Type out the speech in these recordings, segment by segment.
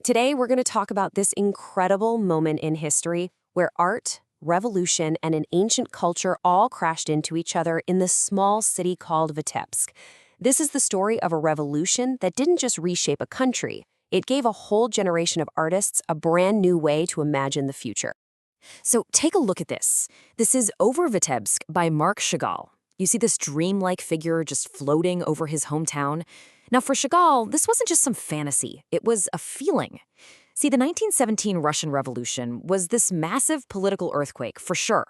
Today, we're going to talk about this incredible moment in history where art, revolution, and an ancient culture all crashed into each other in this small city called Vitebsk. This is the story of a revolution that didn't just reshape a country, it gave a whole generation of artists a brand new way to imagine the future. So take a look at this. This is Over Vitebsk by Marc Chagall. You see this dreamlike figure just floating over his hometown. Now, for Chagall, this wasn't just some fantasy. It was a feeling. See, the 1917 Russian Revolution was this massive political earthquake, for sure.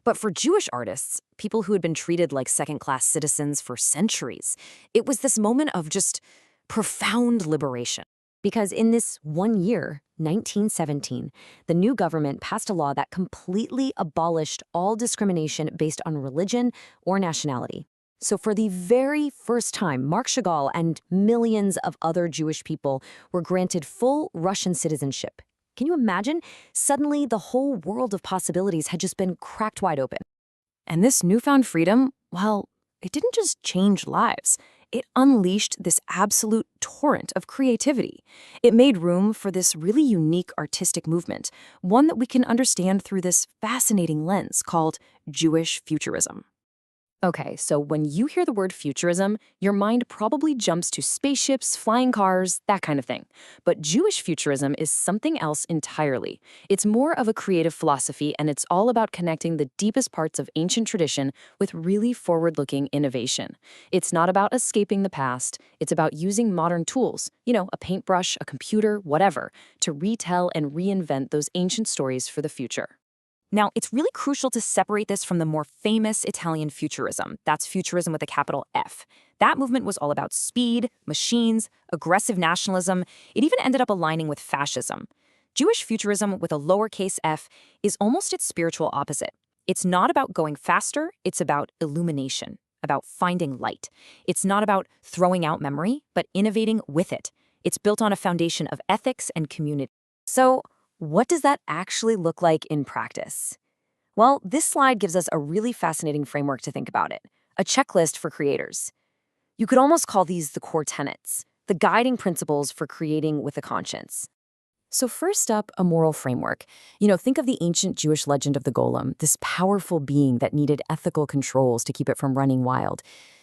But for Jewish artists, people who had been treated like second-class citizens for centuries, it was this moment of just profound liberation. Because in this one year, 1917, the new government passed a law that completely abolished all discrimination based on religion or nationality. So for the very first time, Marc Chagall and millions of other Jewish people were granted full Russian citizenship. Can you imagine? Suddenly, the whole world of possibilities had just been cracked wide open. And this newfound freedom, well, it didn't just change lives. It unleashed this absolute torrent of creativity. It made room for this really unique artistic movement, one that we can understand through this fascinating lens called Jewish futurism. Okay, so when you hear the word futurism, your mind probably jumps to spaceships, flying cars, that kind of thing. But Jewish futurism is something else entirely. It's more of a creative philosophy, and it's all about connecting the deepest parts of ancient tradition with really forward-looking innovation. It's not about escaping the past. It's about using modern tools, a paintbrush, a computer, whatever, to retell and reinvent those ancient stories for the future. Now, it's really crucial to separate this from the more famous Italian futurism. That's futurism with a capital F. That movement was all about speed, machines, aggressive nationalism. It even ended up aligning with fascism. Jewish futurism with a lowercase f is almost its spiritual opposite. It's not about going faster, it's about illumination, about finding light. It's not about throwing out memory, but innovating with it. It's built on a foundation of ethics and community. So, what does that actually look like in practice? Well, this slide gives us a really fascinating framework to think about it, a checklist for creators. You could almost call these the core tenets, the guiding principles for creating with a conscience. So first up, a moral framework. Think of the ancient Jewish legend of the golem, this powerful being that needed ethical controls to keep it from running wild.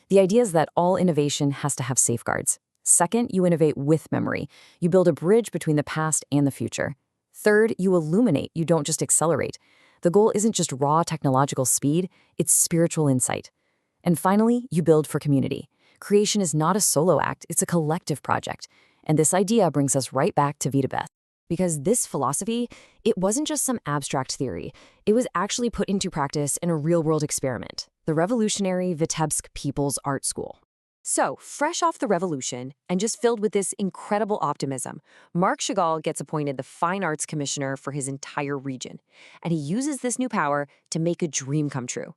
The idea is that all innovation has to have safeguards. Second, you innovate with memory. You build a bridge between the past and the future. Third, you illuminate, you don't just accelerate. The goal isn't just raw technological speed, it's spiritual insight. And finally, you build for community. Creation is not a solo act, it's a collective project. And this idea brings us right back to Vitebsk. Because this philosophy, it wasn't just some abstract theory. It was actually put into practice in a real-world experiment, the revolutionary Vitebsk People's Art School. So, fresh off the revolution, and just filled with this incredible optimism, Marc Chagall gets appointed the Fine Arts Commissioner for his entire region. And he uses this new power to make a dream come true.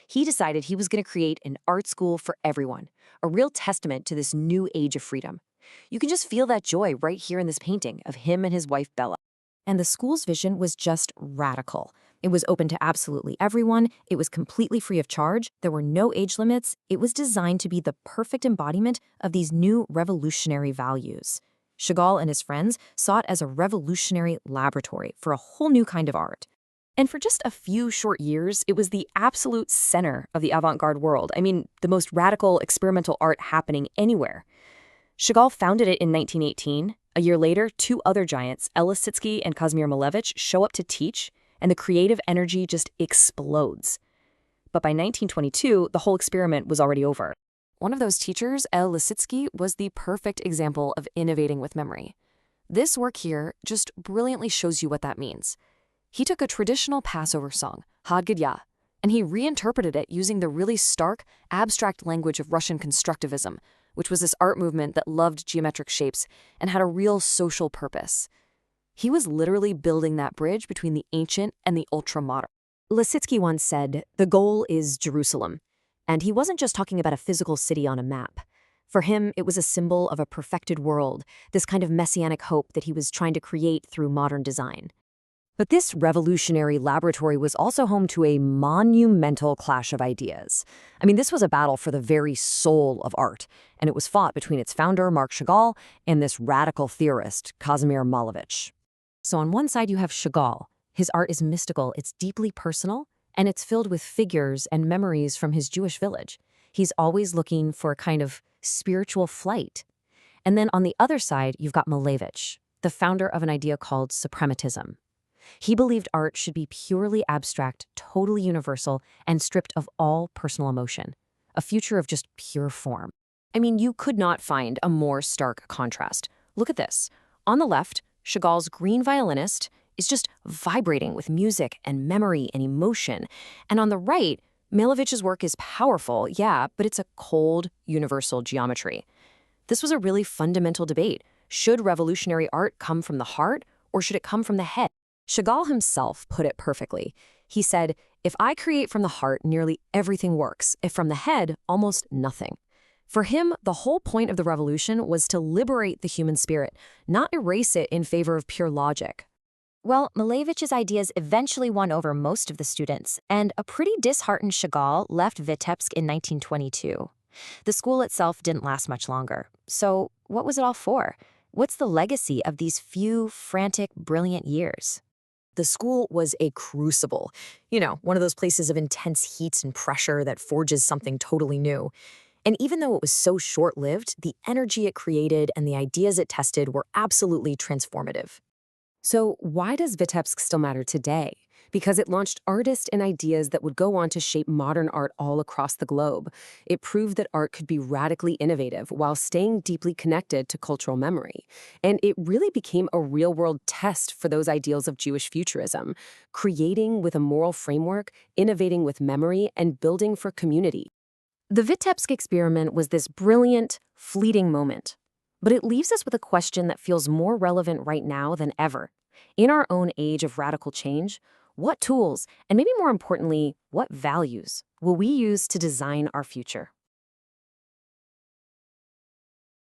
He decided he was going to create an art school for everyone, a real testament to this new age of freedom. You can just feel that joy right here in this painting of him and his wife Bella. And the school's vision was just radical. It was open to absolutely everyone. It was completely free of charge. There were no age limits. It was designed to be the perfect embodiment of these new revolutionary values. Chagall and his friends saw it as a revolutionary laboratory for a whole new kind of art. And for just a few short years, it was the absolute center of the avant-garde world. The most radical experimental art happening anywhere. Chagall founded it in 1918. A year later, two other giants, Lisitsky and Kazimir Malevich, show up to teach, and the creative energy just explodes. But by 1922, the whole experiment was already over. One of those teachers, Lisitsky, was the perfect example of innovating with memory. This work here just brilliantly shows you what that means. He took a traditional Passover song, Had Gadya, and he reinterpreted it using the really stark, abstract language of Russian constructivism, which was this art movement that loved geometric shapes and had a real social purpose. He was literally building that bridge between the ancient and the ultra-modern. Lisitsky once said, "The goal is Jerusalem." And he wasn't just talking about a physical city on a map. For him, it was a symbol of a perfected world, this kind of messianic hope that he was trying to create through modern design. But this revolutionary laboratory was also home to a monumental clash of ideas. I mean, this was a battle for the very soul of art, and it was fought between its founder, Marc Chagall, and this radical theorist, Kazimir Malevich. So on one side, you have Chagall. His art is mystical, it's deeply personal, and it's filled with figures and memories from his Jewish village. He's always looking for a kind of spiritual flight. And then on the other side, you've got Malevich, the founder of an idea called suprematism. He believed art should be purely abstract, totally universal, and stripped of all personal emotion, a future of just pure form. I mean, you could not find a more stark contrast. Look at this. On the left, Chagall's green violinist is just vibrating with music and memory and emotion. And on the right, Malevich's work is powerful, yeah, but it's a cold, universal geometry. This was a really fundamental debate. Should revolutionary art come from the heart, or should it come from the head? Chagall himself put it perfectly. He said, "If I create from the heart, nearly everything works. If from the head, almost nothing." For him, the whole point of the revolution was to liberate the human spirit, not erase it in favor of pure logic. Well, Malevich's ideas eventually won over most of the students, and a pretty disheartened Chagall left Vitebsk in 1922. The school itself didn't last much longer. So what was it all for? What's the legacy of these few frantic, brilliant years? The school was a crucible, one of those places of intense heat and pressure that forges something totally new. And even though it was so short-lived, the energy it created and the ideas it tested were absolutely transformative. So why does Vitebsk still matter today? Because it launched artists and ideas that would go on to shape modern art all across the globe. It proved that art could be radically innovative while staying deeply connected to cultural memory. And it really became a real-world test for those ideals of Jewish futurism, creating with a moral framework, innovating with memory, and building for community. The Vitebsk experiment was this brilliant, fleeting moment. But it leaves us with a question that feels more relevant right now than ever. In our own age of radical change, what tools, and maybe more importantly, what values, will we use to design our future?